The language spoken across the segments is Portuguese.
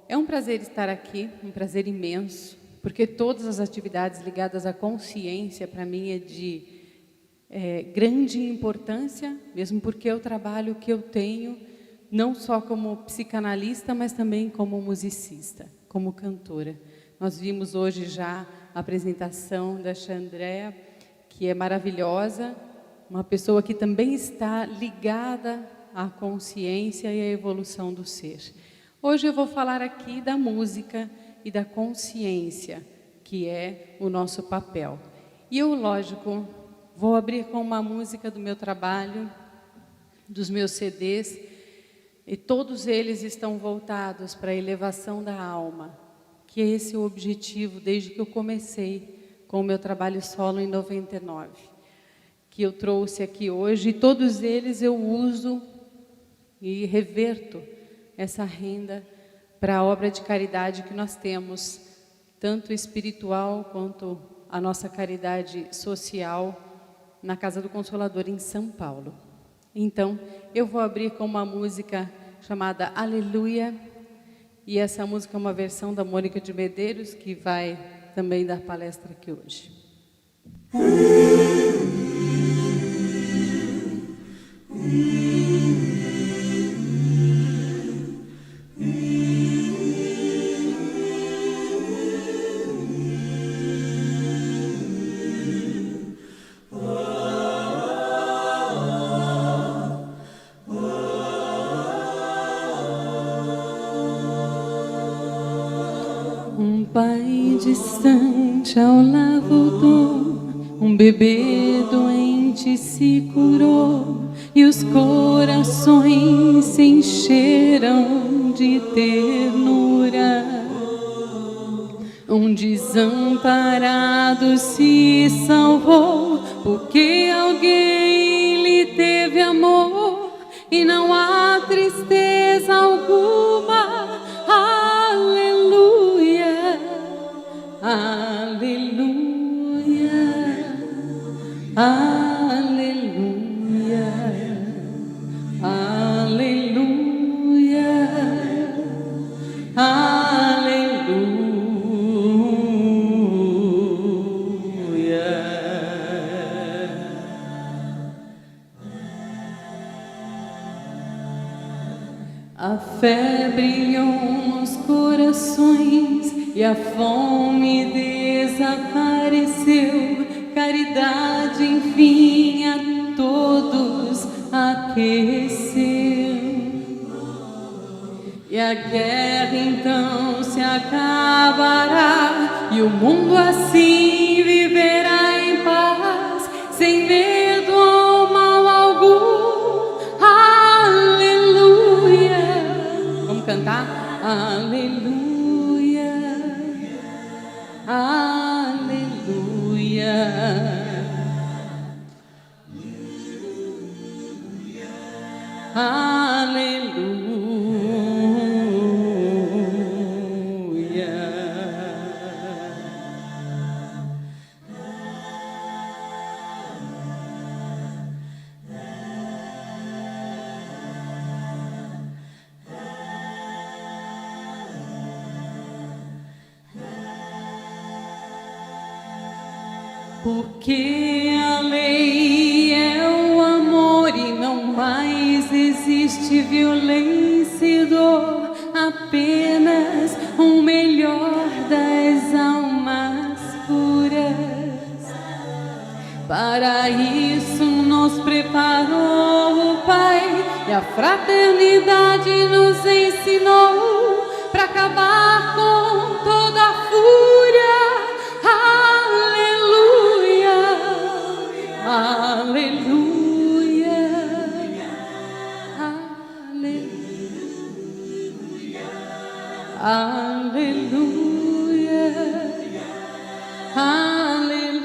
É um prazer estar aqui, um prazer imenso, porque todas as atividades ligadas à consciência, para mim, é de grande importância, mesmo porque é o trabalho que eu tenho, não só como psicanalista, mas também como musicista, como cantora. Nós vimos hoje já a apresentação da Xandréa, que é maravilhosa, uma pessoa que também está ligada à consciência e à evolução do ser. Hoje eu vou falar aqui da música e da consciência, que é o nosso papel. E eu, lógico, vou abrir com uma música do meu trabalho, dos meus CDs, e todos eles estão voltados para a elevação da alma, que é esse o objetivo desde que eu comecei com o meu trabalho solo em 99, que eu trouxe aqui hoje, e todos eles eu uso e reverto essa renda para a obra de caridade que nós temos, tanto espiritual quanto a nossa caridade social, na Casa do Consolador, em São Paulo. Então, eu vou abrir com uma música chamada Aleluia, e essa música é uma versão da Mônica de Medeiros, que vai também dar palestra aqui hoje. Um pai distante ao lar voltou, um bebê doente se curou, e os corações se encheram de ternura. Um desamparado se salvou, porque alguém lhe teve amor, e não há tristeza alguma. Aleluia, aleluia, aleluia, aleluia, A fé brilhou nos corações e a fome desapareceu. Caridade, enfim, a todos aqueceu. E a guerra então se acabará, e o mundo assim viverá em paz, sem medo ou mal algum. Vamos cantar? Aleluia, aleluia, aleluia. Porque a lei é o amor e não mais existe violência e dor, apenas o melhor das almas puras. Para isso nos preparou o Pai, e a fraternidade nos ensinou, para acabar com toda a fúria. Aleluia, aleluia, aleluia, aleluia.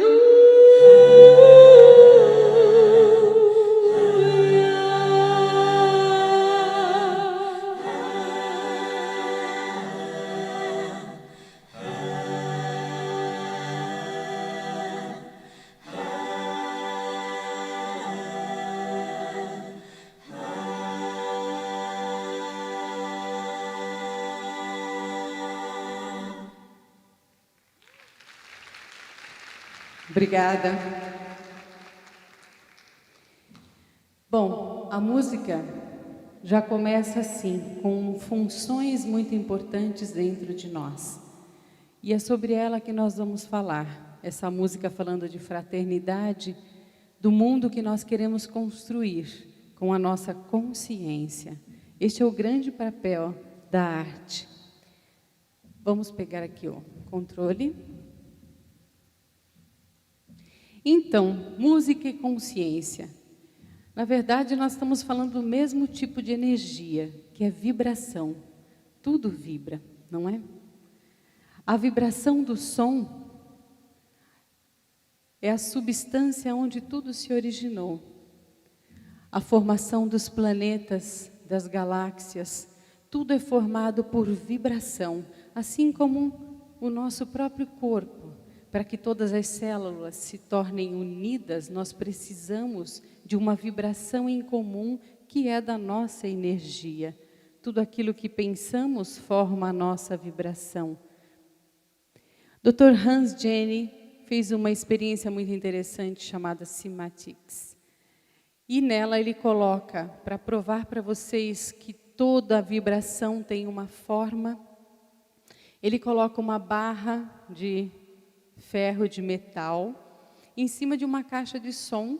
Obrigada. Bom, a música já começa assim, com funções muito importantes dentro de nós. E é sobre ela que nós vamos falar. Essa música falando de fraternidade, do mundo que nós queremos construir com a nossa consciência. Este é o grande papel da arte. Vamos pegar aqui o controle. Então, música e consciência. Na verdade, nós estamos falando do mesmo tipo de energia, que é vibração. Tudo vibra, não é? A vibração do som é a substância onde tudo se originou. A formação dos planetas, das galáxias, tudo é formado por vibração, assim como o nosso próprio corpo. Para que todas as células se tornem unidas, nós precisamos de uma vibração em comum que é da nossa energia. Tudo aquilo que pensamos forma a nossa vibração. Dr. Hans Jenny fez uma experiência muito interessante chamada Cymatics. E nela ele coloca, para provar para vocês que toda vibração tem uma forma, ele coloca uma barra de ferro de metal em cima de uma caixa de som,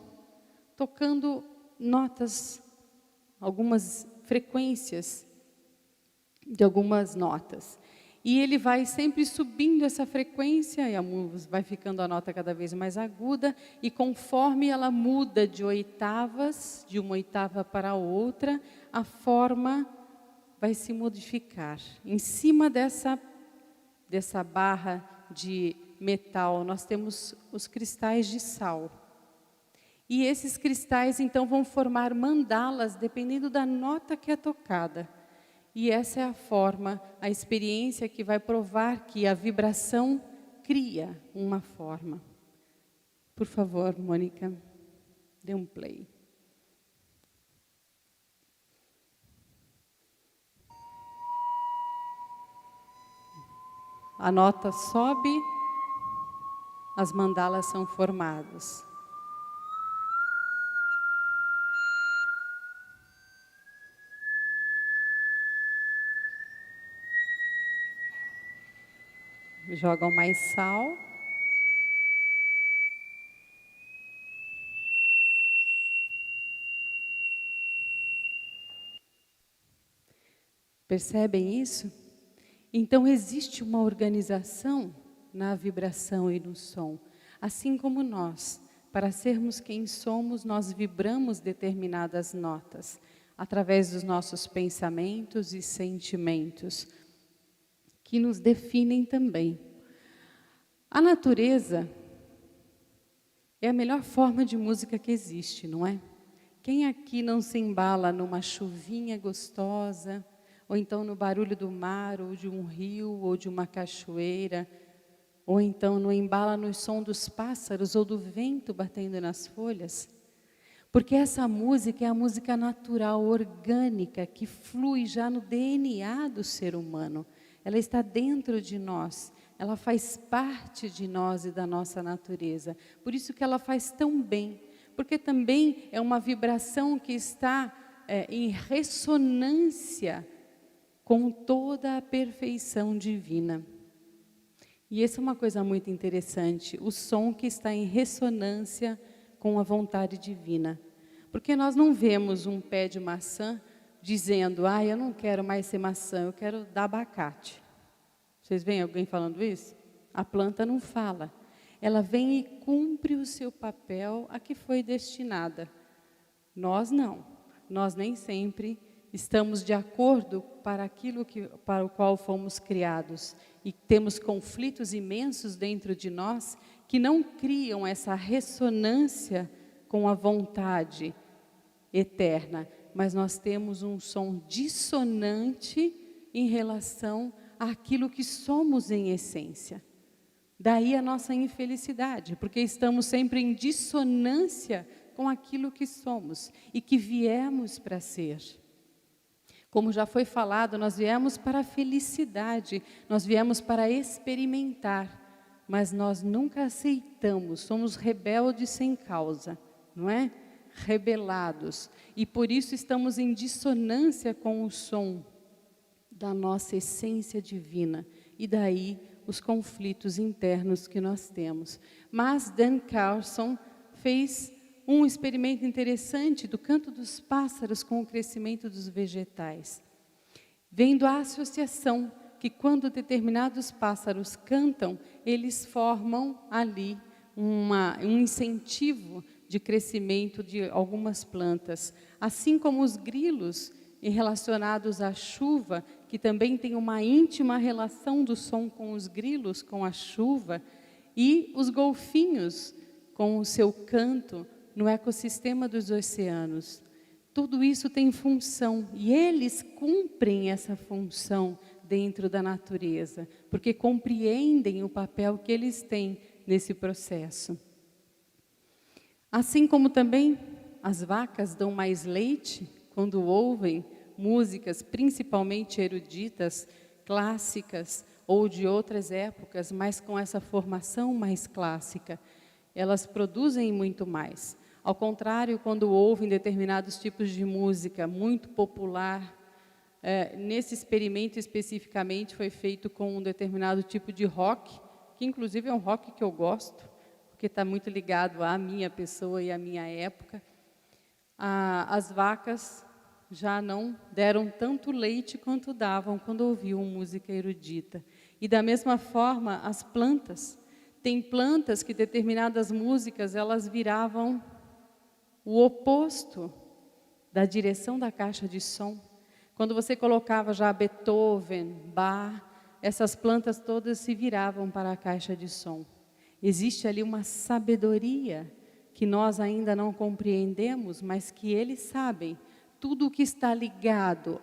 tocando notas, algumas frequências de algumas notas. E ele vai sempre subindo essa frequência, e vai ficando a nota cada vez mais aguda, e conforme ela muda de oitavas, de uma oitava para outra, a forma vai se modificar. Em cima dessa barra de metal, nós temos os cristais de sal. E esses cristais, então, vão formar mandalas, dependendo da nota que é tocada. E essa é a forma, a experiência que vai provar que a vibração cria uma forma. Por favor, Mônica, dê um play. A nota sobe, as mandalas são formadas. Jogam mais sal. Percebem isso? Então existe uma organização na vibração e no som. Assim como nós, para sermos quem somos, nós vibramos determinadas notas, através dos nossos pensamentos e sentimentos, que nos definem também. A natureza é a melhor forma de música que existe, não é? Quem aqui não se embala numa chuvinha gostosa, ou então no barulho do mar, ou de um rio, ou de uma cachoeira, ou então não embala no som dos pássaros, ou do vento batendo nas folhas? Porque essa música é a música natural, orgânica, que flui já no DNA do ser humano. Ela está dentro de nós, ela faz parte de nós e da nossa natureza. Por isso que ela faz tão bem, porque também é uma vibração que está em ressonância com toda a perfeição divina. E essa é uma coisa muito interessante, o som que está em ressonância com a vontade divina. Porque nós não vemos um pé de maçã dizendo, eu não quero mais ser maçã, eu quero dar abacate. Vocês veem alguém falando isso? A planta não fala. Ela vem e cumpre o seu papel a que foi destinada. Nós não. Nós nem sempre estamos de acordo para o qual fomos criados. E temos conflitos imensos dentro de nós que não criam essa ressonância com a vontade eterna. Mas nós temos um som dissonante em relação àquilo que somos em essência. Daí a nossa infelicidade, porque estamos sempre em dissonância com aquilo que somos e que viemos para ser. Como já foi falado, nós viemos para a felicidade, nós viemos para experimentar, mas nós nunca aceitamos, somos rebeldes sem causa, não é? Rebelados, e por isso estamos em dissonância com o som da nossa essência divina, e daí os conflitos internos que nós temos. Mas Dan Carlson fez um experimento interessante do canto dos pássaros com o crescimento dos vegetais, vendo a associação que quando determinados pássaros cantam, eles formam ali um incentivo de crescimento de algumas plantas, assim como os grilos relacionados à chuva, que também tem uma íntima relação do som com os grilos, com a chuva, e os golfinhos com o seu canto no ecossistema dos oceanos. Tudo isso tem função, e eles cumprem essa função dentro da natureza, porque compreendem o papel que eles têm nesse processo. Assim como também as vacas dão mais leite quando ouvem músicas, principalmente eruditas, clássicas ou de outras épocas, mas com essa formação mais clássica, elas produzem muito mais. Ao contrário, quando ouvem determinados tipos de música muito popular, nesse experimento especificamente foi feito com um determinado tipo de rock, que inclusive é um rock que eu gosto, porque está muito ligado à minha pessoa e à minha época. As vacas já não deram tanto leite quanto davam quando ouviam música erudita. E da mesma forma, as plantas. Tem plantas que determinadas músicas, elas viravam o oposto da direção da caixa de som. Quando você colocava já Beethoven, Bach, essas plantas todas se viravam para a caixa de som. Existe ali uma sabedoria que nós ainda não compreendemos, mas que eles sabem. Tudo o que está ligado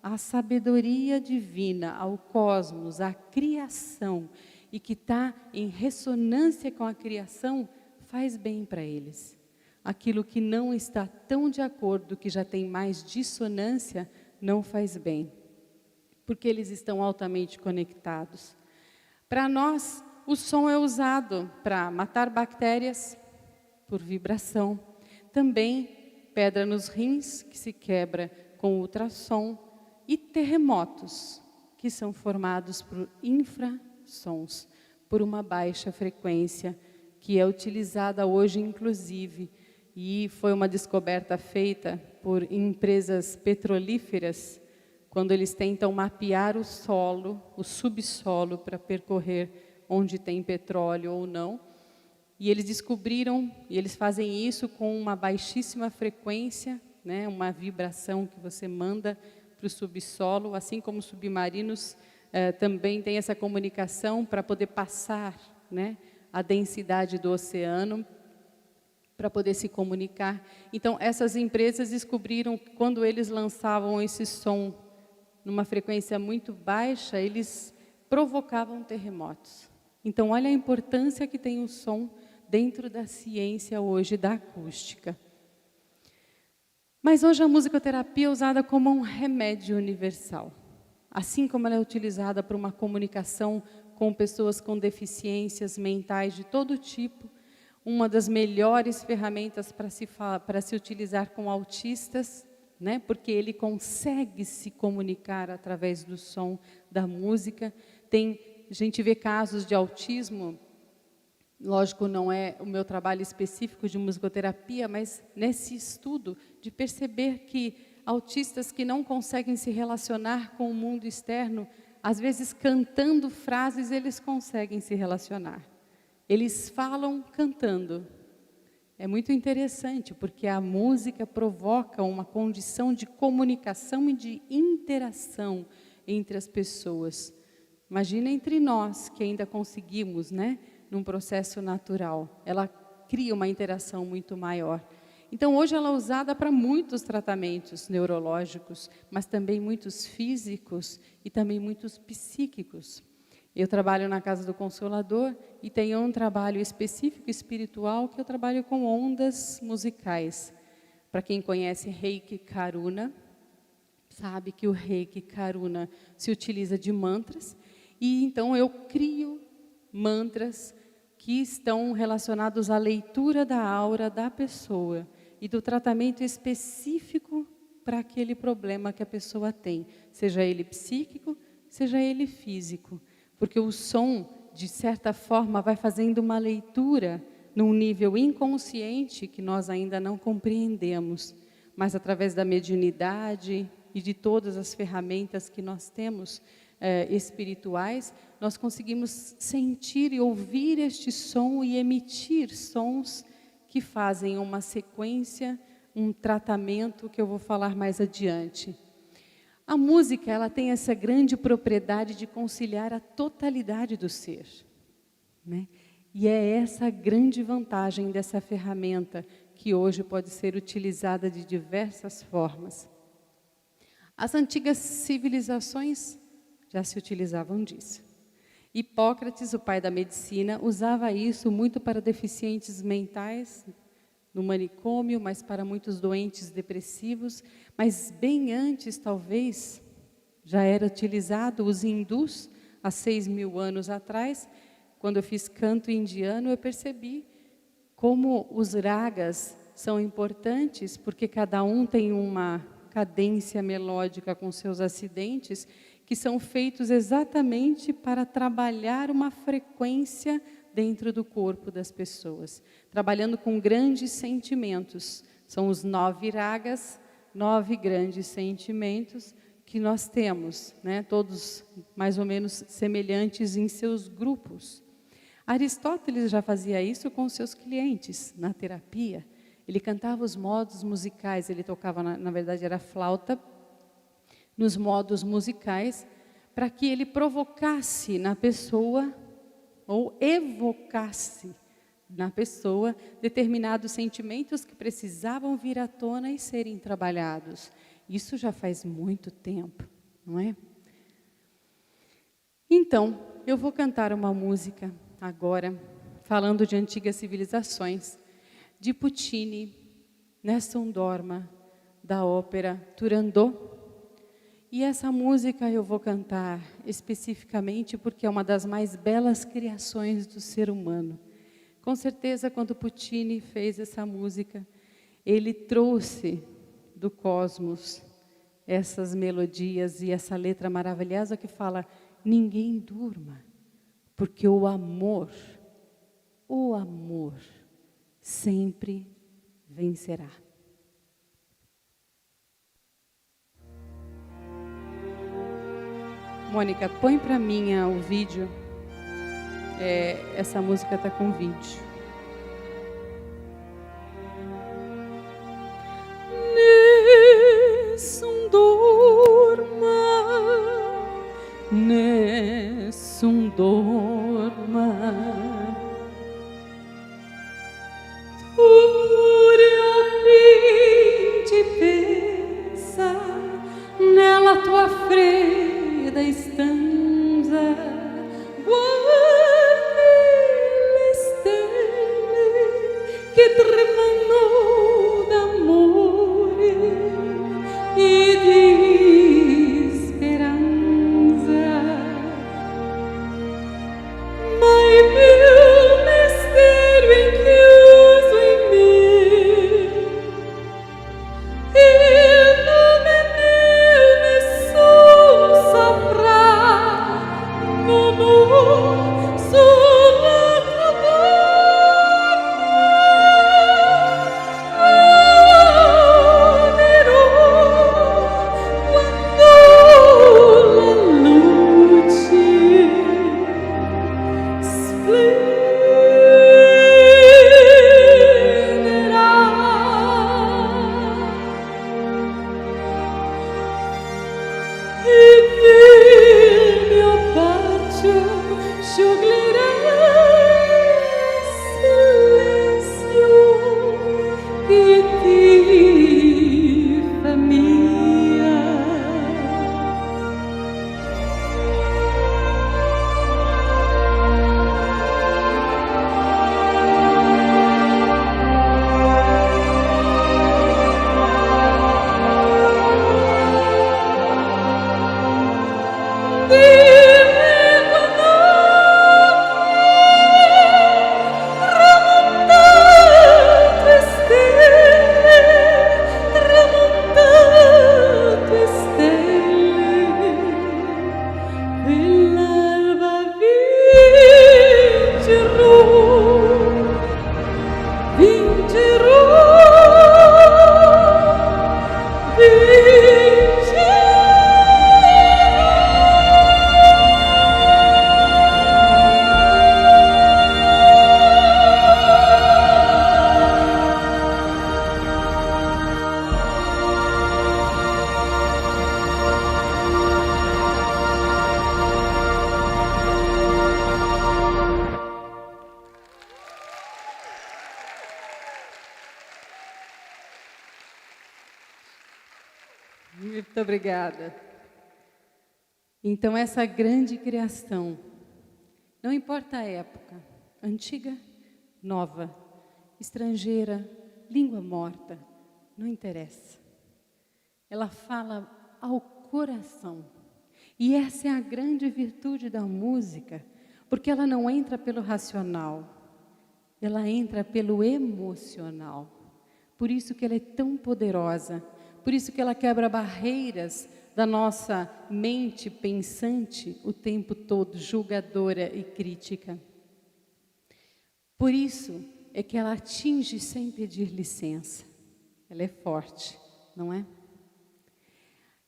à sabedoria divina, ao cosmos, à criação, e que está em ressonância com a criação, faz bem para eles. Aquilo que não está tão de acordo, que já tem mais dissonância, não faz bem, porque eles estão altamente conectados. Para nós, o som é usado para matar bactérias, por vibração. Também pedra nos rins, que se quebra com ultrassom, e terremotos, que são formados por infrassons, por uma baixa frequência, que é utilizada hoje, inclusive, e foi uma descoberta feita por empresas petrolíferas, quando eles tentam mapear o solo, o subsolo, para percorrer onde tem petróleo ou não. E eles descobriram, e eles fazem isso com uma baixíssima frequência, né, uma vibração que você manda para o subsolo, assim como os submarinos também têm essa comunicação para poder passar, né, a densidade do oceano, para poder se comunicar. Então, essas empresas descobriram que quando eles lançavam esse som numa frequência muito baixa, eles provocavam terremotos. Então, olha a importância que tem o som dentro da ciência hoje da acústica. Mas hoje a musicoterapia é usada como um remédio universal. Assim como ela é utilizada para uma comunicação com pessoas com deficiências mentais de todo tipo, uma das melhores ferramentas para se utilizar com autistas, né? Porque ele consegue se comunicar através do som da música. A gente vê casos de autismo, lógico, não é o meu trabalho específico de musicoterapia, mas nesse estudo de perceber que autistas que não conseguem se relacionar com o mundo externo, às vezes cantando frases eles conseguem se relacionar. Eles falam cantando. É muito interessante, porque a música provoca uma condição de comunicação e de interação entre as pessoas. Imagina entre nós, que ainda conseguimos, né, num processo natural. Ela cria uma interação muito maior. Então, hoje ela é usada para muitos tratamentos neurológicos, mas também muitos físicos e também muitos psíquicos. Eu trabalho na Casa do Consolador e tenho um trabalho específico espiritual que eu trabalho com ondas musicais. Para quem conhece Reiki Karuna, sabe que o Reiki Karuna se utiliza de mantras, e então eu crio mantras que estão relacionados à leitura da aura da pessoa e do tratamento específico para aquele problema que a pessoa tem, seja ele psíquico, seja ele físico. Porque o som, de certa forma, vai fazendo uma leitura num nível inconsciente que nós ainda não compreendemos, mas através da mediunidade e de todas as ferramentas que nós temos espirituais, nós conseguimos sentir e ouvir este som e emitir sons que fazem uma sequência, um tratamento que eu vou falar mais adiante. A música, ela tem essa grande propriedade de conciliar a totalidade do ser, né? E é essa a grande vantagem dessa ferramenta, que hoje pode ser utilizada de diversas formas. As antigas civilizações já se utilizavam disso. Hipócrates, o pai da medicina, usava isso muito para deficientes mentais, no manicômio, mas para muitos doentes depressivos. Mas bem antes, talvez, já era utilizado os hindus, há 6.000 anos atrás. Quando eu fiz canto indiano, eu percebi como os ragas são importantes, porque cada um tem uma cadência melódica com seus acidentes, que são feitos exatamente para trabalhar uma frequência dentro do corpo das pessoas, trabalhando com grandes sentimentos. São os 9 ragas, 9 grandes sentimentos que nós temos, né? Todos mais ou menos semelhantes em seus grupos. Aristóteles já fazia isso com seus clientes na terapia. Ele cantava os modos musicais, ele tocava, na verdade era flauta, nos modos musicais, para que ele provocasse na pessoa, ou evocasse na pessoa, determinados sentimentos que precisavam vir à tona e serem trabalhados. Isso já faz muito tempo, não é? Então, eu vou cantar uma música agora, falando de antigas civilizações, de Puccini, Nessun Dorma, da ópera Turandot. E essa música eu vou cantar especificamente porque é uma das mais belas criações do ser humano. Com certeza, quando Puccini fez essa música, ele trouxe do cosmos essas melodias e essa letra maravilhosa que fala: ninguém durma, porque o amor sempre vencerá. Mônica, põe para mim o vídeo. Essa música está com vídeo. Nessun dorma, nessun dorma, Túria principessa, nella tua fredda stanza, guardi le stelle che tremano d'amore e di speranza, ma il mio mistero è chiuso in me, il nome mio nessuno saprà, non ho sulla tua amerò quando la luce splenderà. E nel mio bacio scioglierà il silenzio che ti fa mia. Dimmi quando Muito obrigada. Então, essa grande criação, não importa a época, antiga, nova, estrangeira, língua morta, não interessa. Ela fala ao coração. E essa é a grande virtude da música, porque ela não entra pelo racional, ela entra pelo emocional. Por isso que ela é tão poderosa, por isso que ela quebra barreiras da nossa mente pensante o tempo todo, julgadora e crítica. Por isso é que ela atinge sem pedir licença. Ela é forte, não é?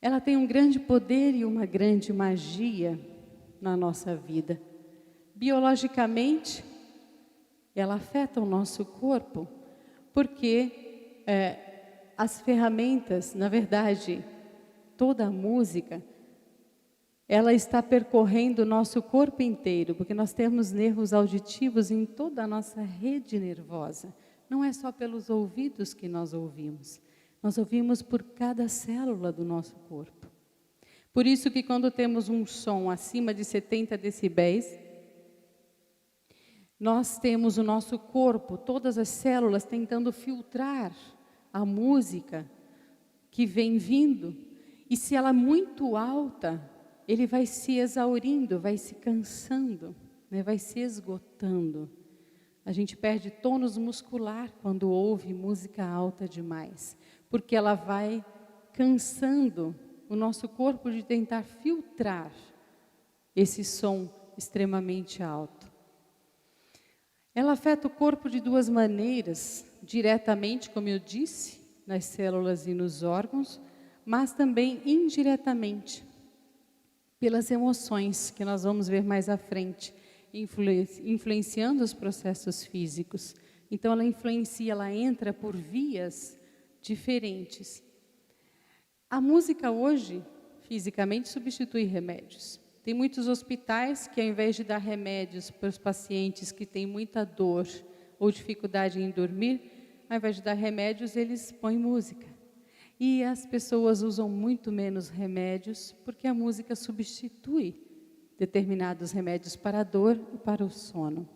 Ela tem um grande poder e uma grande magia na nossa vida. Biologicamente, ela afeta o nosso corpo, porque as ferramentas, na verdade, toda a música, ela está percorrendo o nosso corpo inteiro, porque nós temos nervos auditivos em toda a nossa rede nervosa. Não é só pelos ouvidos que nós ouvimos. Nós ouvimos por cada célula do nosso corpo. Por isso que quando temos um som acima de 70 decibéis, nós temos o nosso corpo, todas as células tentando filtrar a música que vem vindo. E se ela é muito alta, ele vai se exaurindo, vai se cansando, né? Vai se esgotando. A gente perde tônus muscular quando ouve música alta demais, porque ela vai cansando o nosso corpo de tentar filtrar esse som extremamente alto. Ela afeta o corpo de duas maneiras, diretamente, como eu disse, nas células e nos órgãos, mas também indiretamente, pelas emoções, que nós vamos ver mais à frente, influenciando os processos físicos. Então, ela influencia, ela entra por vias diferentes. A música hoje, fisicamente, substitui remédios. Tem muitos hospitais que, ao invés de dar remédios para os pacientes que têm muita dor ou dificuldade em dormir, ao invés de dar remédios, eles põem música. E as pessoas usam muito menos remédios, porque a música substitui determinados remédios para a dor e para o sono.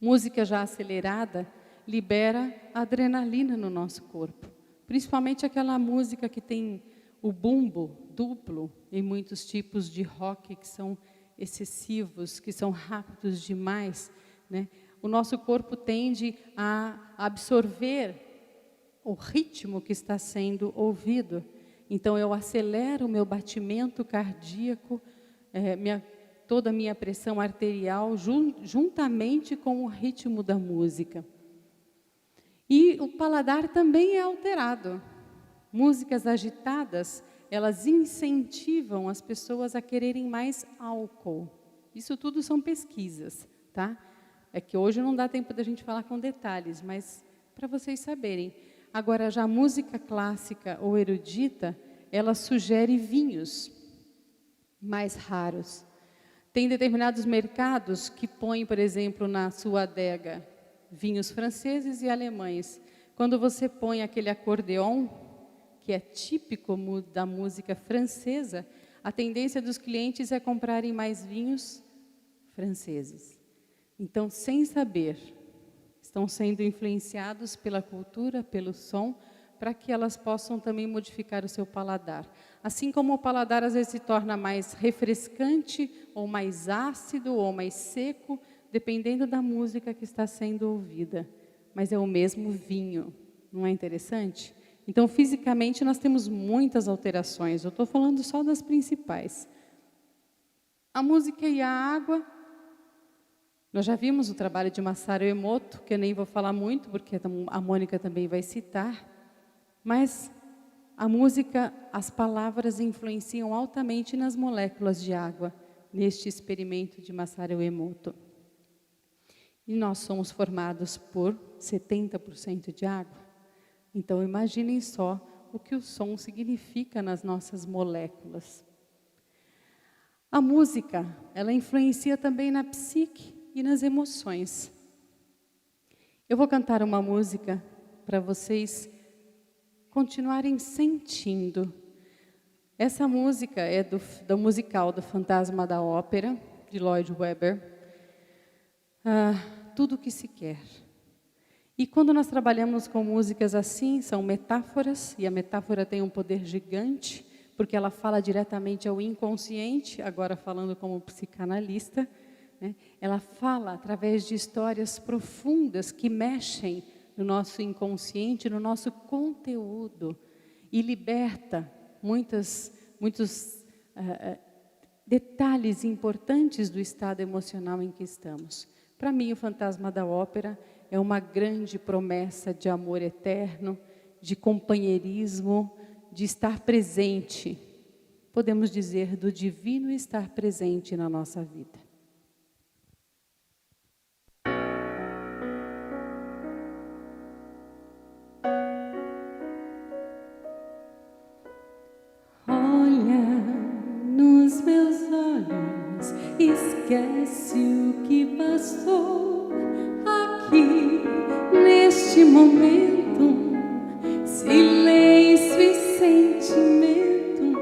Música já acelerada libera adrenalina no nosso corpo, principalmente aquela música que tem o bumbo duplo em muitos tipos de rock que são excessivos, que são rápidos demais, né? O nosso corpo tende a absorver o ritmo que está sendo ouvido. Então, eu acelero o meu batimento cardíaco, toda a minha pressão arterial, juntamente com o ritmo da música. E o paladar também é alterado. Músicas agitadas, elas incentivam as pessoas a quererem mais álcool. Isso tudo são pesquisas, tá? É que hoje não dá tempo da gente falar com detalhes, mas para vocês saberem. Agora, já a música clássica ou erudita, ela sugere vinhos mais raros. Tem determinados mercados que põem, por exemplo, na sua adega, vinhos franceses e alemães. Quando você põe aquele acordeon, que é típico da música francesa, a tendência dos clientes é comprarem mais vinhos franceses. Então, sem saber, estão sendo influenciados pela cultura, pelo som, para que elas possam também modificar o seu paladar. Assim como o paladar às vezes se torna mais refrescante, ou mais ácido, ou mais seco, dependendo da música que está sendo ouvida. Mas é o mesmo vinho, não é interessante? Então, fisicamente, nós temos muitas alterações. Eu estou falando só das principais. A música e a água. Nós já vimos o trabalho de Masaru Emoto, que eu nem vou falar muito, porque a Mônica também vai citar. Mas a música, as palavras influenciam altamente nas moléculas de água, neste experimento de Masaru Emoto. E nós somos formados por 70% de água. Então, imaginem só o que o som significa nas nossas moléculas. A música, ela influencia também na psique e nas emoções. Eu vou cantar uma música para vocês continuarem sentindo Essa música é do musical do Fantasma da Ópera, de Lloyd Webber, Tudo o que se quer. E quando nós trabalhamos com músicas assim, são metáforas, e a metáfora tem um poder gigante, porque ela fala diretamente ao inconsciente, agora falando como psicanalista, né? Ela fala através de histórias profundas que mexem no nosso inconsciente, no nosso conteúdo, e liberta muitos detalhes importantes do estado emocional em que estamos. Para mim, o Fantasma da Ópera é uma grande promessa de amor eterno, de companheirismo, de estar presente. Podemos dizer do divino estar presente na nossa vida. Olha nos meus olhos, esquece o que passou aqui neste momento, silêncio e sentimento.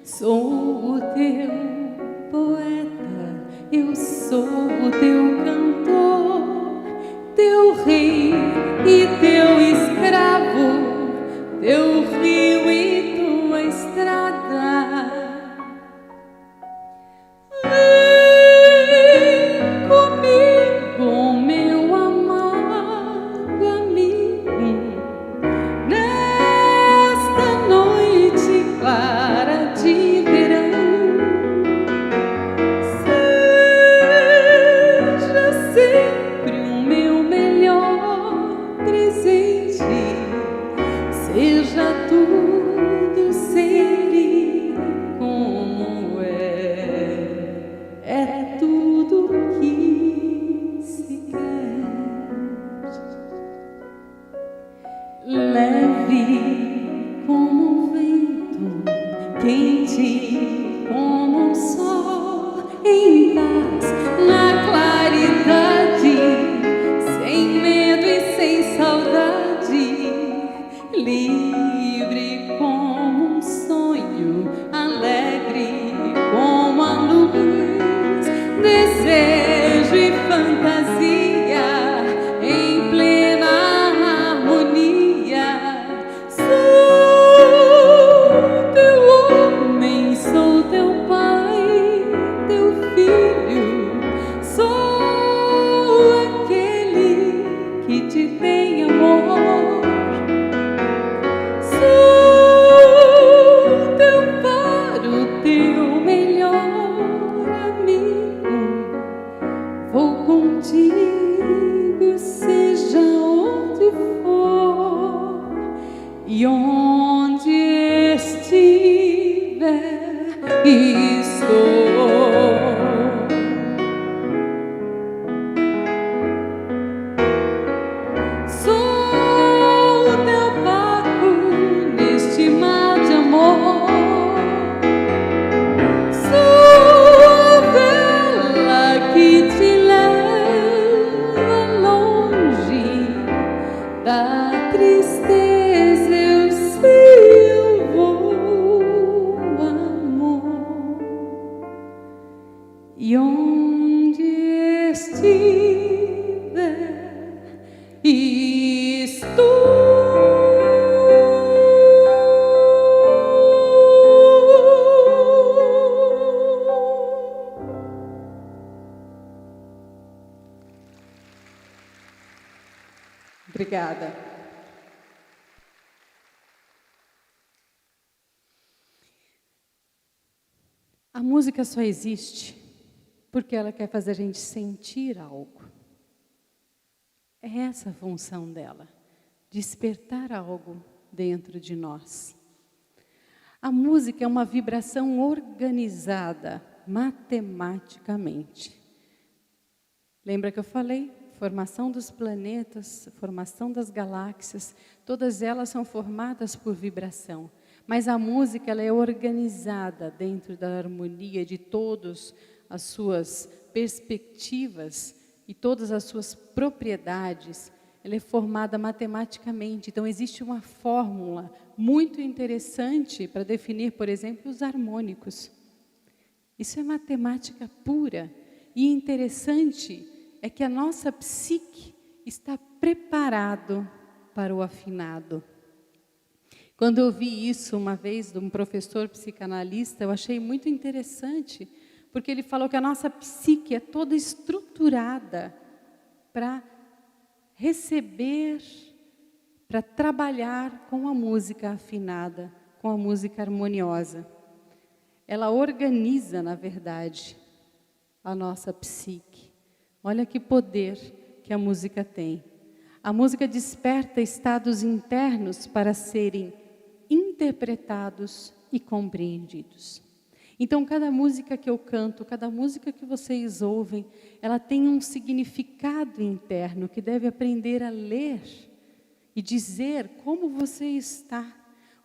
Sou o teu poeta, eu sou o teu cantor, teu rei e teu escravo, teu rio e tua estrada. Leve como um vento, quente como um sol, em paz, na claridade, sem medo e sem saudade, livre como um sonho, alegre como a luz, desejo e fantasia. Contigo, seja onde for e onde estiver, estou. Sou o teu barco neste mar de amor. Sou a vela que te da tristeza, eu sei, eu vou, amor, e onde estiver, estou. Obrigada. A música só existe porque ela quer fazer a gente sentir algo. É essa a função dela, despertar algo dentro de nós. A música é uma vibração organizada matematicamente. Lembra que eu falei? Formação dos planetas, formação das galáxias, todas elas são formadas por vibração. Mas a música, ela é organizada dentro da harmonia de todas as suas perspectivas e todas as suas propriedades ela é formada matematicamente. Então, existe uma fórmula muito interessante para definir, por exemplo, os harmônicos. Isso é matemática pura. E interessante é que a nossa psique está preparado para o afinado. Quando eu vi isso uma vez de um professor psicanalista, eu achei muito interessante, porque ele falou que a nossa psique é toda estruturada para receber, para trabalhar com a música afinada, com a música harmoniosa. Ela organiza, na verdade, a nossa psique. Olha que poder que a música tem. A música desperta estados internos para serem interpretados e compreendidos. Então, cada música que eu canto, cada música que vocês ouvem, ela tem um significado interno que deve aprender a ler e dizer como você está,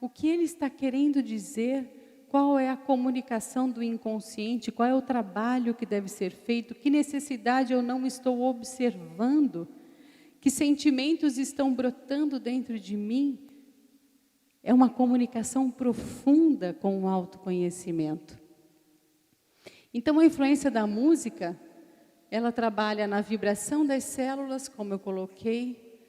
o que ele está querendo dizer, qual é a comunicação do inconsciente, qual é o trabalho que deve ser feito, que necessidade eu não estou observando, que sentimentos estão brotando dentro de mim. É uma comunicação profunda com o autoconhecimento. Então, a influência da música, ela trabalha na vibração das células, como eu coloquei,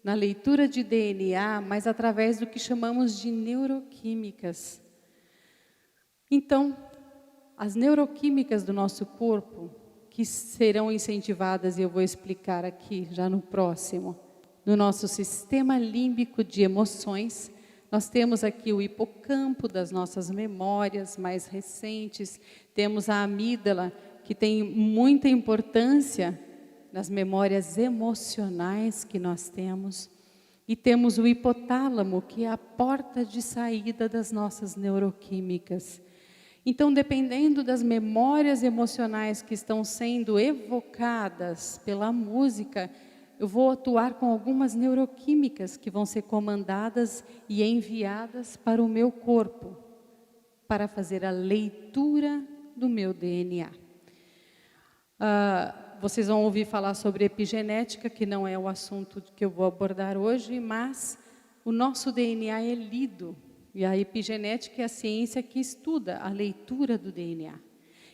na leitura de DNA, mas através do que chamamos de neuroquímicas. Então, as neuroquímicas do nosso corpo, que serão incentivadas, e eu vou explicar aqui já no próximo, no nosso sistema límbico de emoções, nós temos aqui o hipocampo das nossas memórias mais recentes, temos a amígdala, que tem muita importância nas memórias emocionais que nós temos, e temos o hipotálamo, que é a porta de saída das nossas neuroquímicas. Então, dependendo das memórias emocionais que estão sendo evocadas pela música, eu vou atuar com algumas neuroquímicas que vão ser comandadas e enviadas para o meu corpo, para fazer a leitura do meu DNA. Vocês vão ouvir falar sobre epigenética, que não é o assunto que eu vou abordar hoje, mas o nosso DNA é lido, e a epigenética é a ciência que estuda a leitura do DNA.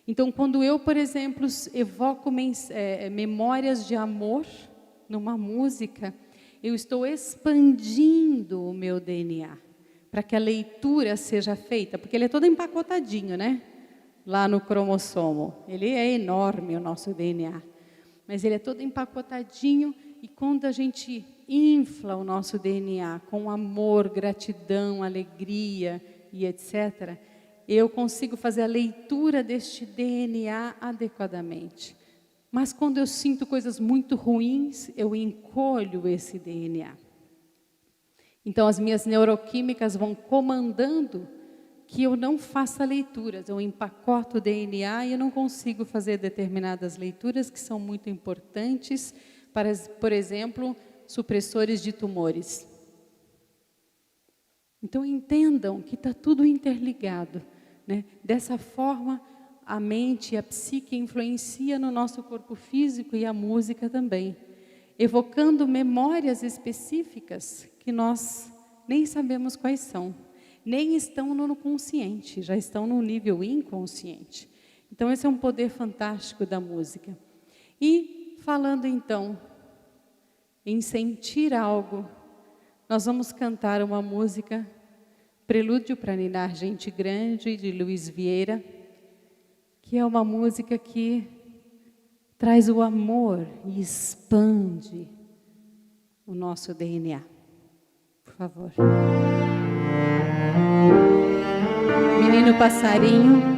Então, quando eu, por exemplo, evoco memórias de amor numa música, eu estou expandindo o meu DNA, para que a leitura seja feita, porque ele é todo empacotadinho, né? Lá no cromossomo. Ele é enorme, o nosso DNA. Mas ele é todo empacotadinho, e quando a gente infla o nosso DNA com amor, gratidão, alegria e etc., eu consigo fazer a leitura deste DNA adequadamente. Mas quando eu sinto coisas muito ruins, eu encolho esse DNA. Então, as minhas neuroquímicas vão comandando que eu não faça leituras. Eu empacoto o DNA e eu não consigo fazer determinadas leituras que são muito importantes para, por exemplo, supressores de tumores. Então, entendam que está tudo interligado, né? Dessa forma, a mente e a psique influencia no nosso corpo físico e a música também, evocando memórias específicas que nós nem sabemos quais são, nem estão no consciente, já estão no nível inconsciente. Então, esse é um poder fantástico da música. E, falando então em sentir algo, nós vamos cantar uma música, Prelúdio para Ninar Gente Grande, de Luiz Vieira, que é uma música que traz o amor e expande o nosso DNA. Por favor. Menino passarinho.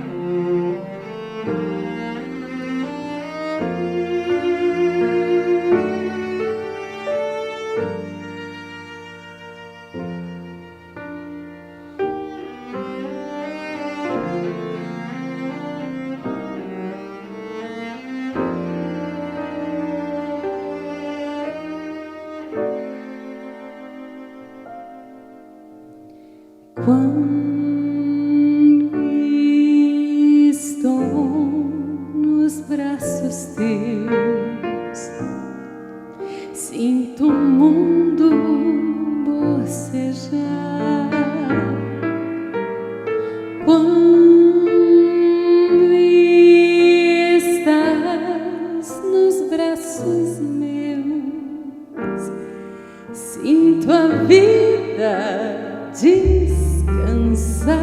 Quando estou nos braços teus, sinto muito vida descansar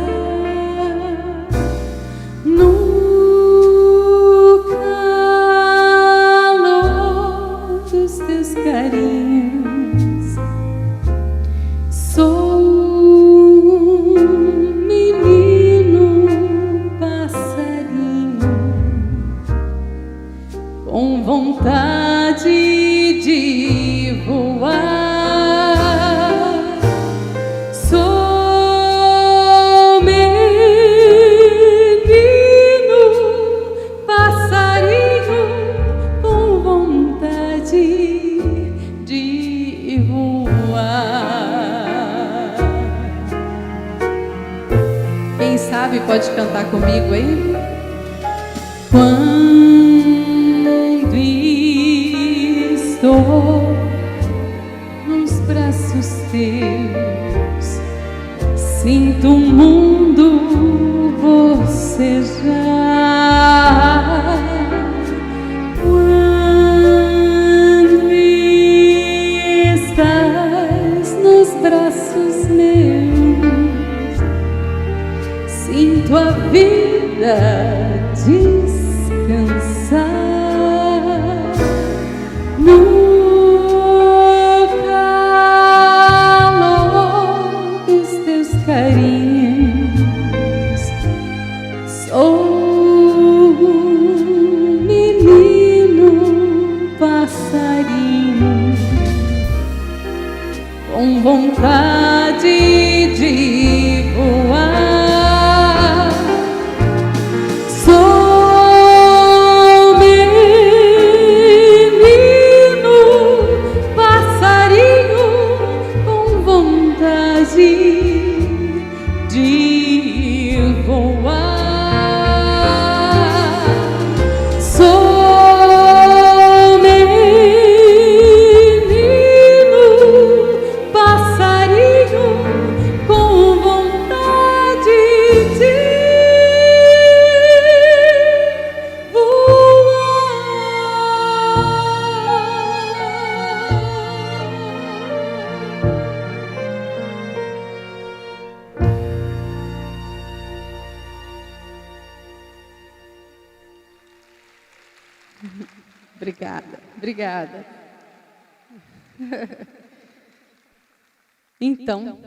no calor dos teus carinhos. Sou um menino passarinho com vontade de voar. Sou menino passarinho com vontade de voar. Quem sabe pode cantar comigo aí? Quando estou nos braços teus, sinto o mundo bocejar. Quando estás nos braços meus, sinto a vida descansar no calor dos teus carinhos. Sou um menino passarinho com vontade de voar. Obrigada, obrigada. Então,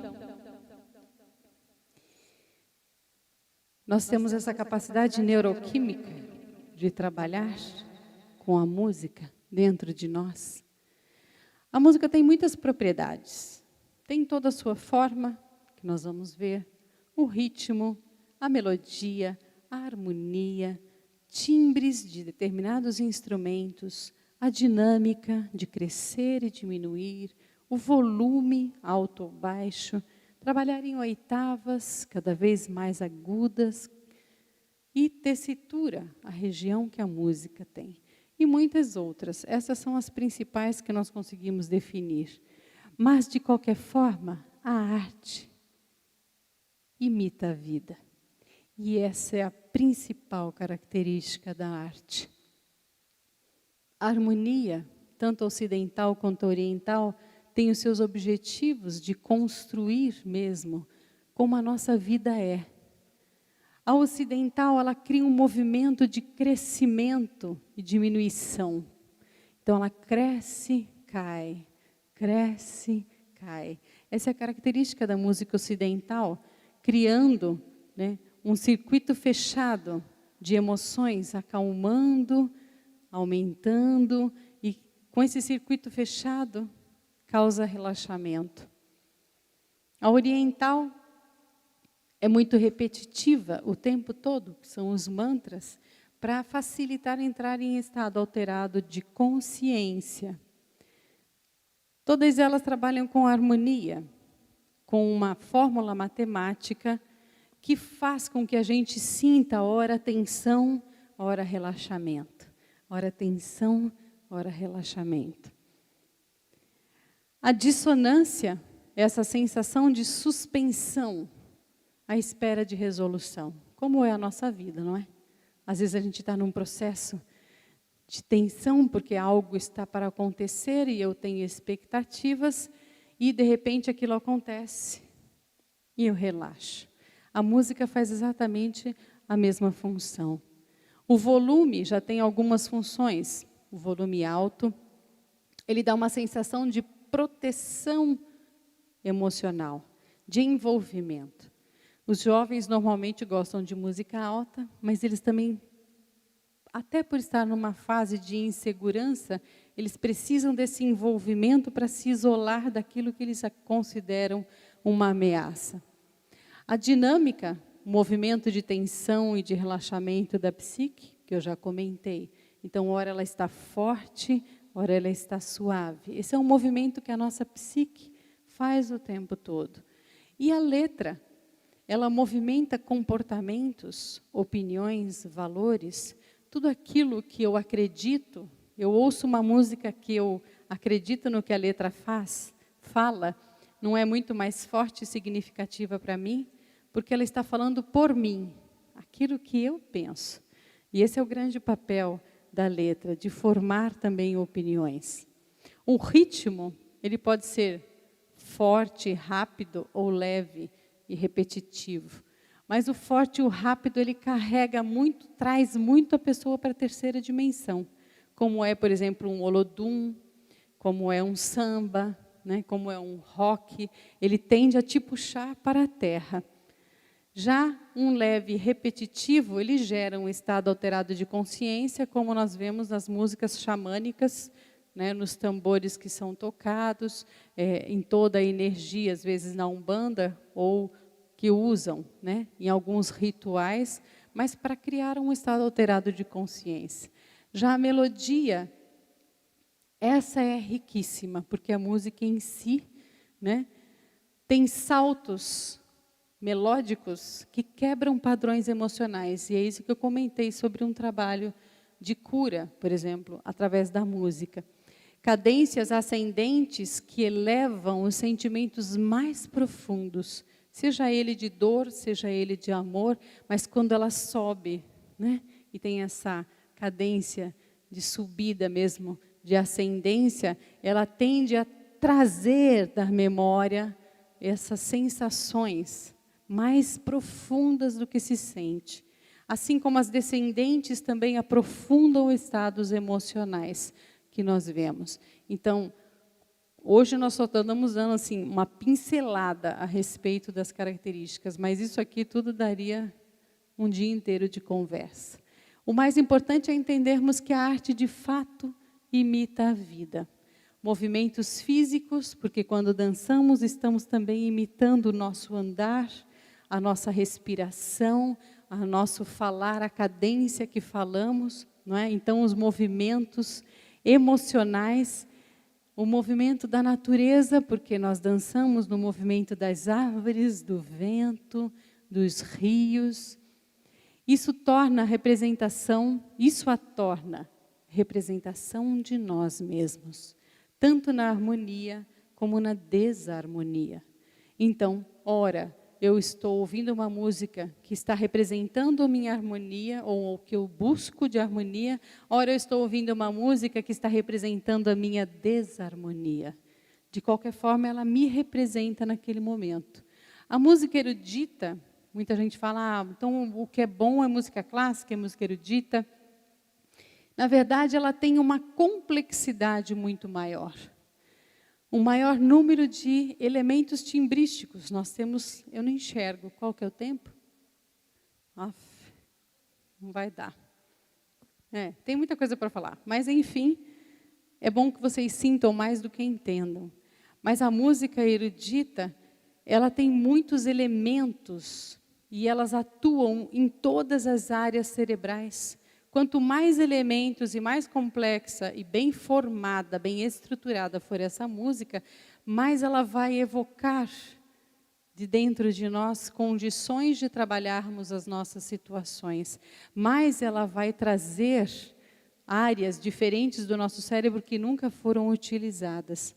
nós temos essa capacidade neuroquímica de trabalhar com a música dentro de nós. A música tem muitas propriedades. Tem toda a sua forma, que nós vamos ver, o ritmo, a melodia, a harmonia, timbres de determinados instrumentos, a dinâmica de crescer e diminuir, o volume alto ou baixo, trabalhar em oitavas cada vez mais agudas e tessitura, a região que a música tem. E muitas outras. Essas são as principais que nós conseguimos definir. Mas, de qualquer forma, a arte imita a vida. E essa é a principal característica da arte. A harmonia, tanto ocidental quanto oriental, tem os seus objetivos de construir mesmo como a nossa vida é. A ocidental, ela cria um movimento de crescimento e diminuição. Então, ela cresce, cai, cresce, cai. Essa é a característica da música ocidental, criando, né, um circuito fechado de emoções, acalmando, aumentando, e com esse circuito fechado, causa relaxamento. A oriental é muito repetitiva o tempo todo, que são os mantras, para facilitar entrar em estado alterado de consciência. Todas elas trabalham com harmonia, com uma fórmula matemática que faz com que a gente sinta ora tensão, ora relaxamento. Ora tensão, ora relaxamento. A dissonância é essa sensação de suspensão à espera de resolução. Como é a nossa vida, não é? Às vezes a gente está num processo de tensão porque algo está para acontecer e eu tenho expectativas e de repente aquilo acontece e eu relaxo. A música faz exatamente a mesma função. O volume já tem algumas funções. O volume alto, ele dá uma sensação de proteção emocional, de envolvimento. Os jovens normalmente gostam de música alta, mas eles também, até por estar numa fase de insegurança, eles precisam desse envolvimento para se isolar daquilo que eles consideram uma ameaça. A dinâmica, o movimento de tensão e de relaxamento da psique, que eu já comentei. Então, ora ela está forte, ora ela está suave. Esse é um movimento que a nossa psique faz o tempo todo. E a letra, ela movimenta comportamentos, opiniões, valores, tudo aquilo que eu acredito. Eu ouço uma música que eu acredito no que a letra fala, não é muito mais forte e significativa para mim, porque ela está falando por mim, aquilo que eu penso. E esse é o grande papel da letra, de formar também opiniões. O ritmo, ele pode ser forte, rápido ou leve e repetitivo. Mas o forte e o rápido, ele carrega muito, traz muito a pessoa para a terceira dimensão. Como é, por exemplo, um olodum, como é um samba, né, como é um rock, ele tende a te puxar para a terra. Já um leve repetitivo, ele gera um estado alterado de consciência, como nós vemos nas músicas xamânicas, né, nos tambores que são tocados, em toda a energia, às vezes na Umbanda, ou que usam, né, em alguns rituais, mas para criar um estado alterado de consciência. Já a melodia, essa é riquíssima, porque a música em si, né, tem saltos melódicos que quebram padrões emocionais. E é isso que eu comentei sobre um trabalho de cura, por exemplo, através da música. Cadências ascendentes que elevam os sentimentos mais profundos, seja ele de dor, seja ele de amor, mas quando ela sobe, né, e tem essa cadência de subida mesmo, de ascendência, ela tende a trazer da memória essas sensações mais profundas do que se sente. Assim como as descendentes também aprofundam estados emocionais que nós vemos. Então, hoje nós só estamos dando assim, uma pincelada a respeito das características, mas isso aqui tudo daria um dia inteiro de conversa. O mais importante é entendermos que a arte, de fato, imita a vida. Movimentos físicos, porque quando dançamos estamos também imitando o nosso andar, a nossa respiração, o nosso falar, a cadência que falamos, não é? Então, os movimentos emocionais, o movimento da natureza, porque nós dançamos no movimento das árvores, do vento, dos rios. Isso torna a representação, isso a torna representação de nós mesmos, tanto na harmonia como na desarmonia. Então, ora, eu estou ouvindo uma música que está representando a minha harmonia, ou o que eu busco de harmonia, ora eu estou ouvindo uma música que está representando a minha desarmonia. De qualquer forma, ela me representa naquele momento. A música erudita, muita gente fala, então o que é bom é música clássica, é música erudita. Na verdade, ela tem uma complexidade muito maior. Um maior número de elementos timbrísticos. Nós temos, eu não enxergo, qual que é o tempo? Não vai dar. Tem muita coisa para falar, mas enfim, é bom que vocês sintam mais do que entendam. Mas a música erudita, ela tem muitos elementos e elas atuam em todas as áreas cerebrais. Quanto mais elementos e mais complexa e bem formada, bem estruturada for essa música, mais ela vai evocar de dentro de nós condições de trabalharmos as nossas situações. Mais ela vai trazer áreas diferentes do nosso cérebro que nunca foram utilizadas.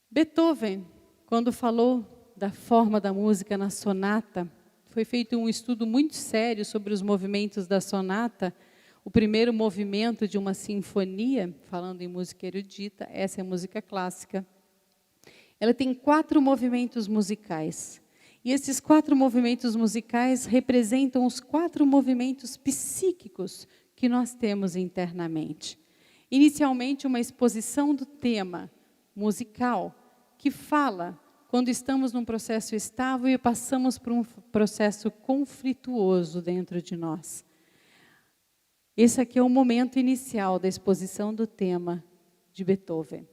Beethoven, quando falou da forma da música na sonata, foi feito um estudo muito sério sobre os movimentos da sonata. o primeiro movimento de uma sinfonia, falando em música erudita, essa é música clássica. Ela tem 4 movimentos musicais. E esses 4 movimentos musicais representam os 4 movimentos psíquicos que nós temos internamente. Inicialmente, uma exposição do tema musical, que fala quando estamos num processo estável e passamos por um processo conflituoso dentro de nós. Esse aqui é o momento inicial da exposição do tema de Beethoven.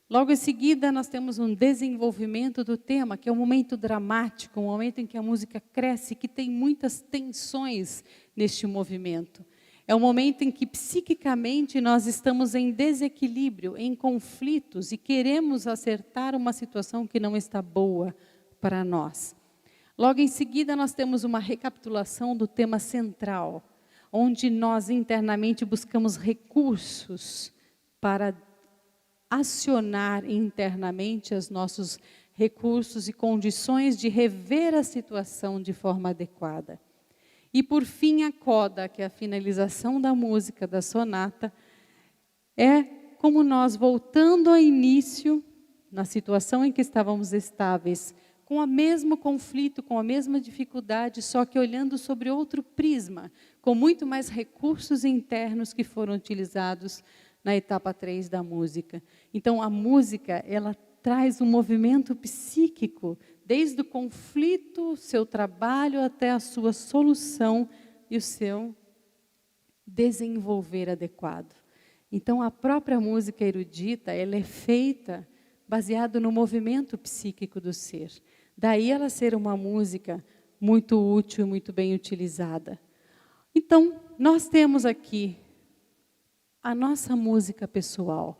Logo em seguida, nós temos um desenvolvimento do tema, que é um momento dramático, um momento em que a música cresce, que tem muitas tensões neste movimento. É um momento em que, psiquicamente, nós estamos em desequilíbrio, em conflitos, e queremos acertar uma situação que não está boa para nós. Logo em seguida, nós temos uma recapitulação do tema central, onde nós internamente buscamos recursos para acionar internamente os nossos recursos e condições de rever a situação de forma adequada. E por fim a coda, que é a finalização da música, da sonata, é como nós voltando ao início, na situação em que estávamos estáveis, com o mesmo conflito, com a mesma dificuldade, só que olhando sobre outro prisma, com muito mais recursos internos que foram utilizados na etapa 3 da música. Então, a música, ela traz um movimento psíquico, desde o conflito, seu trabalho, até a sua solução e o seu desenvolver adequado. Então, a própria música erudita, ela é feita baseado no movimento psíquico do ser. Daí ela ser uma música muito útil, muito bem utilizada. Então, nós temos aqui a nossa música pessoal.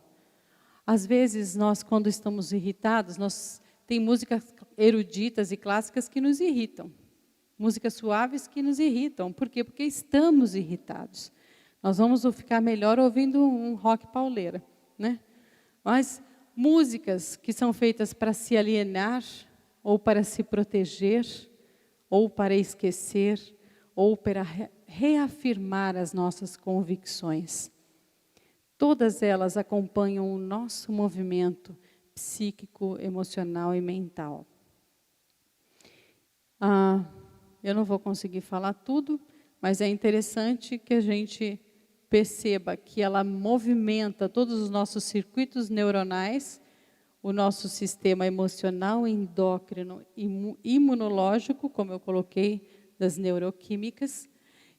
Às vezes, nós, quando estamos irritados, tem músicas eruditas e clássicas que nos irritam. Músicas suaves que nos irritam. Por quê? Porque estamos irritados. Nós vamos ficar melhor ouvindo um rock pauleira, né? Mas músicas que são feitas para se alienar, ou para se proteger, ou para esquecer, ou para reafirmar as nossas convicções. Todas elas acompanham o nosso movimento psíquico, emocional e mental. Eu não vou conseguir falar tudo, mas é interessante que a gente perceba que ela movimenta todos os nossos circuitos neuronais, o nosso sistema emocional, endócrino, imunológico, como eu coloquei, das neuroquímicas,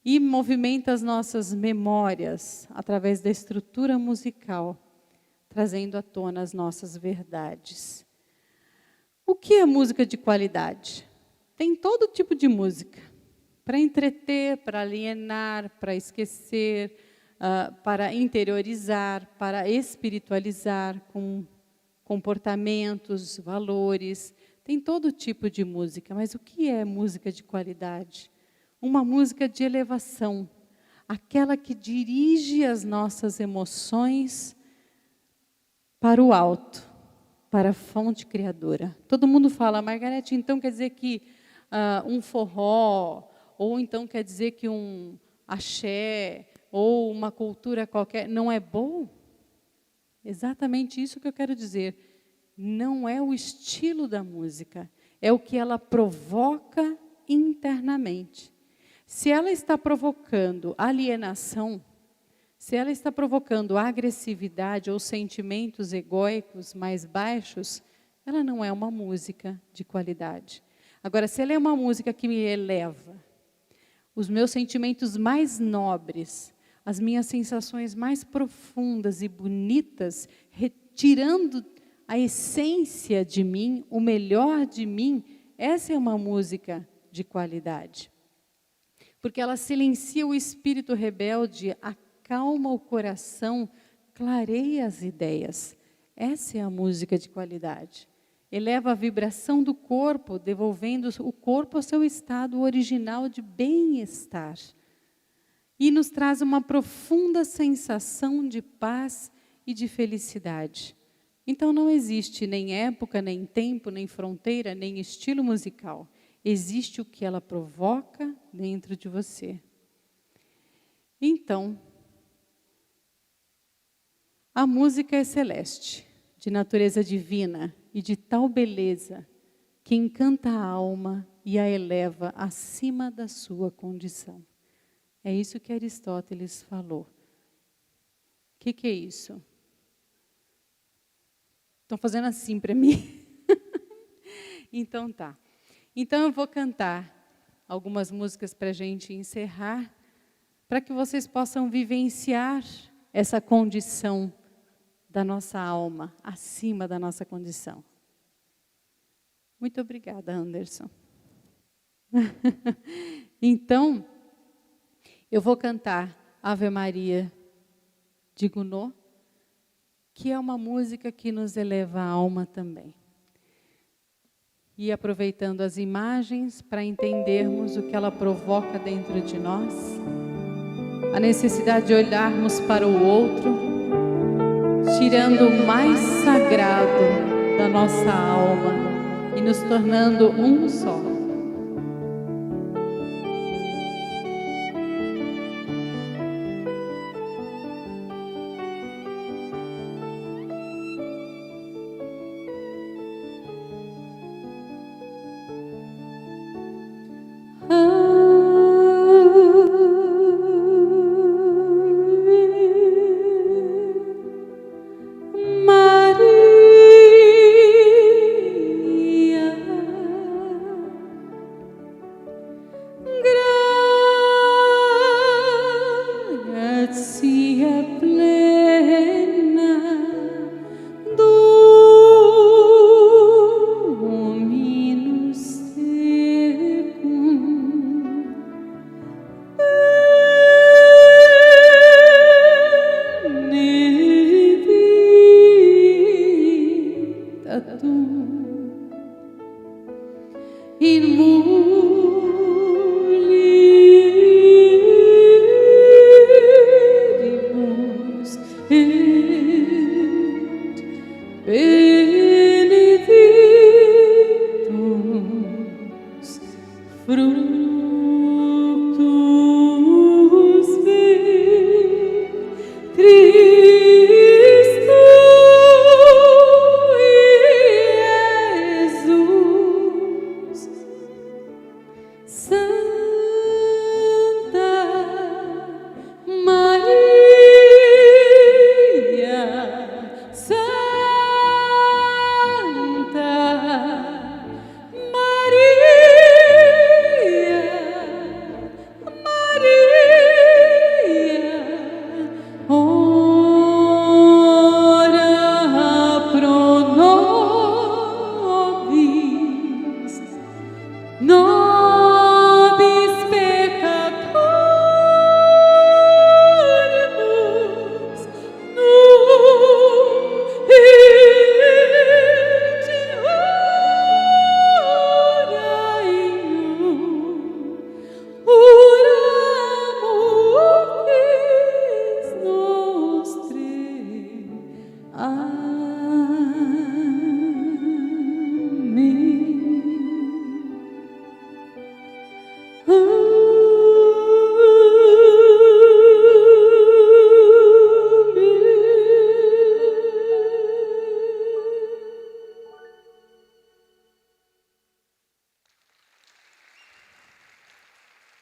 e movimenta as nossas memórias através da estrutura musical, trazendo à tona as nossas verdades. O que é música de qualidade? Tem todo tipo de música, para entreter, para alienar, para esquecer, para interiorizar, para espiritualizar com comportamentos, valores. Tem todo tipo de música, mas o que é música de qualidade? Uma música de elevação, aquela que dirige as nossas emoções para o alto, para a fonte criadora. Todo mundo fala, Margarete, então quer dizer que um forró, ou então quer dizer que um axé, ou uma cultura qualquer, não é bom? Exatamente isso que eu quero dizer. Não é o estilo da música, é o que ela provoca internamente. Se ela está provocando alienação, se ela está provocando agressividade ou sentimentos egóicos mais baixos, ela não é uma música de qualidade. Agora, se ela é uma música que me eleva, os meus sentimentos mais nobres, as minhas sensações mais profundas e bonitas, retirando a essência de mim, o melhor de mim, essa é uma música de qualidade. Porque ela silencia o espírito rebelde, acalma o coração, clareia as ideias. Essa é a música de qualidade. Eleva a vibração do corpo, devolvendo o corpo ao seu estado original de bem-estar. E nos traz uma profunda sensação de paz e de felicidade. Então não existe nem época, nem tempo, nem fronteira, nem estilo musical. Existe o que ela provoca dentro de você. Então, a música é celeste, de natureza divina e de tal beleza que encanta a alma e a eleva acima da sua condição. É isso que Aristóteles falou. O que é isso? Estão fazendo assim para mim? Então tá. Então eu vou cantar algumas músicas para a gente encerrar, para que vocês possam vivenciar essa condição da nossa alma, acima da nossa condição. Muito obrigada, Anderson. Então, eu vou cantar Ave Maria de Gounod, que é uma música que nos eleva a alma também. E aproveitando as imagens para entendermos o que ela provoca dentro de nós, a necessidade de olharmos para o outro, tirando o mais sagrado da nossa alma e nos tornando um só.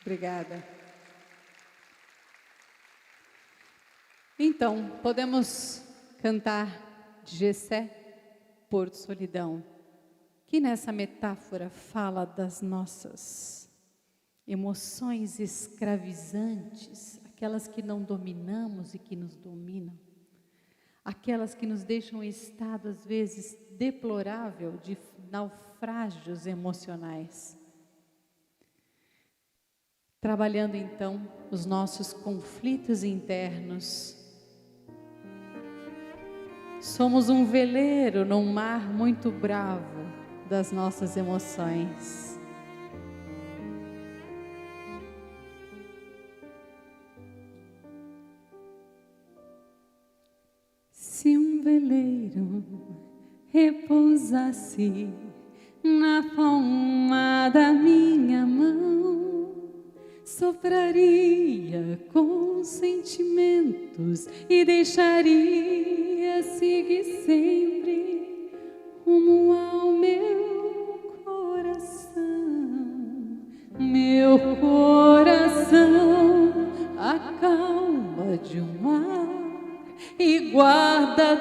Obrigada. Então, podemos cantar de Gessé, Porto Solidão, que nessa metáfora fala das nossas emoções escravizantes, aquelas que não dominamos e que nos dominam, aquelas que nos deixam em estado, às vezes, deplorável de naufrágios emocionais. Trabalhando, então, os nossos conflitos internos. Somos um veleiro num mar muito bravo das nossas emoções. Se um veleiro repousasse na palma da minha mão, sopraria com sentimentos e deixaria seguir sempre rumo ao meu coração. Meu coração, a calma de um mar e guarda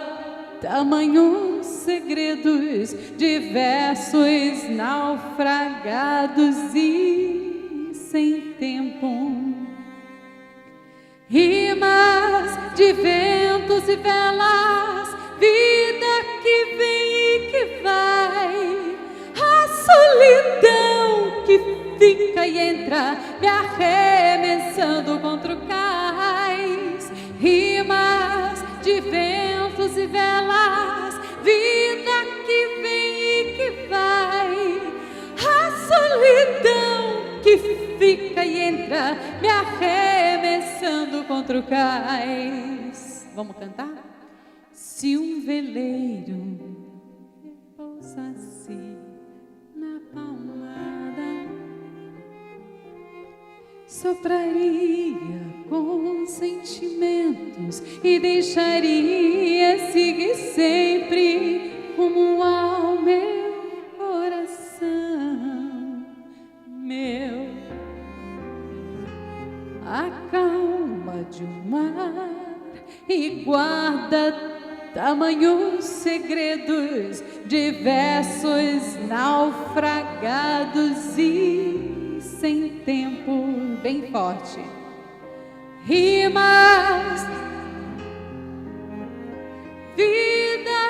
tamanhos segredos, diversos naufragados e sem tempo. Rimas de ventos e velas, vida que vem e que vai, a solidão que fica e entra, me arremessando contra o cais. Rimas de ventos e velas, vida que vem e que vai, a solidão que fica e entra, me arremessando contra o cais. Vamos cantar? Se um veleiro repousasse na palmada, sopraria com sentimentos e deixaria seguir sempre rumo ao meu coração. Meu, a calma de um mar e guarda tamanhos segredos, diversos naufragados e sem tempo. Bem forte. Rimas, vida,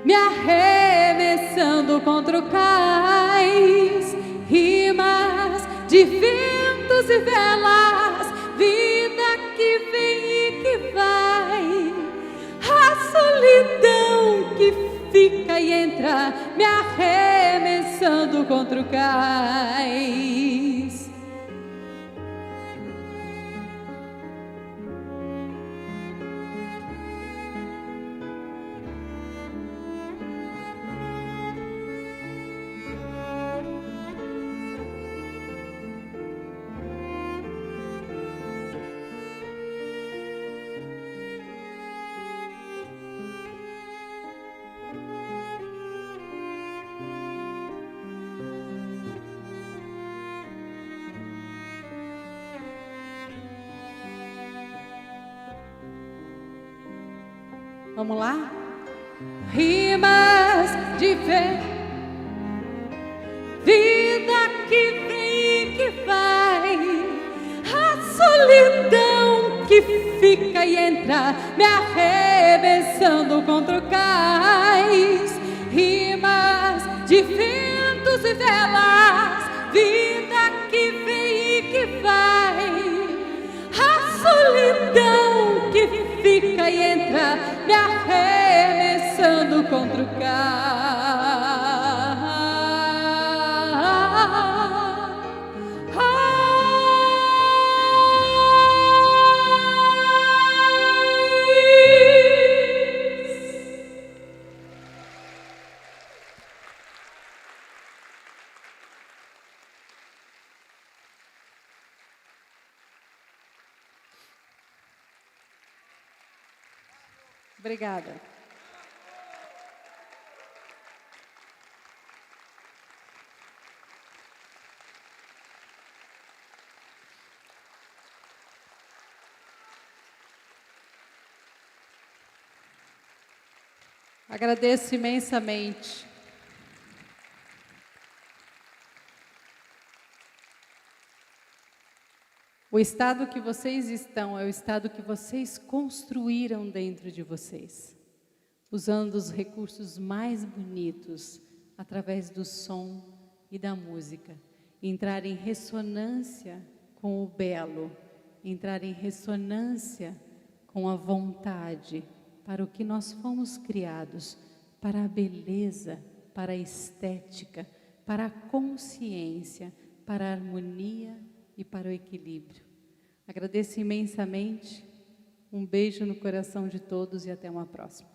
me arremessando contra o cais. Rimas de ventos e velas, vida que vem e que vai, a solidão que fica e entra, me arremessando contra o cais. Vamos lá? Rimas de vida que vem e que vai, a solidão que fica e entra, me arremessando contra o cais. Rimas de ventos e velas, vida que vem e que vai, a solidão que fica e entra, me arremessando contra o Obrigada. Agradeço imensamente. O estado que vocês estão é o estado que vocês construíram dentro de vocês, usando os recursos mais bonitos, através do som e da música. Entrar em ressonância com o belo, entrar em ressonância com a vontade, para o que nós fomos criados, para a beleza, para a estética, para a consciência, para a harmonia e para o equilíbrio. Agradeço imensamente, um beijo no coração de todos e até uma próxima.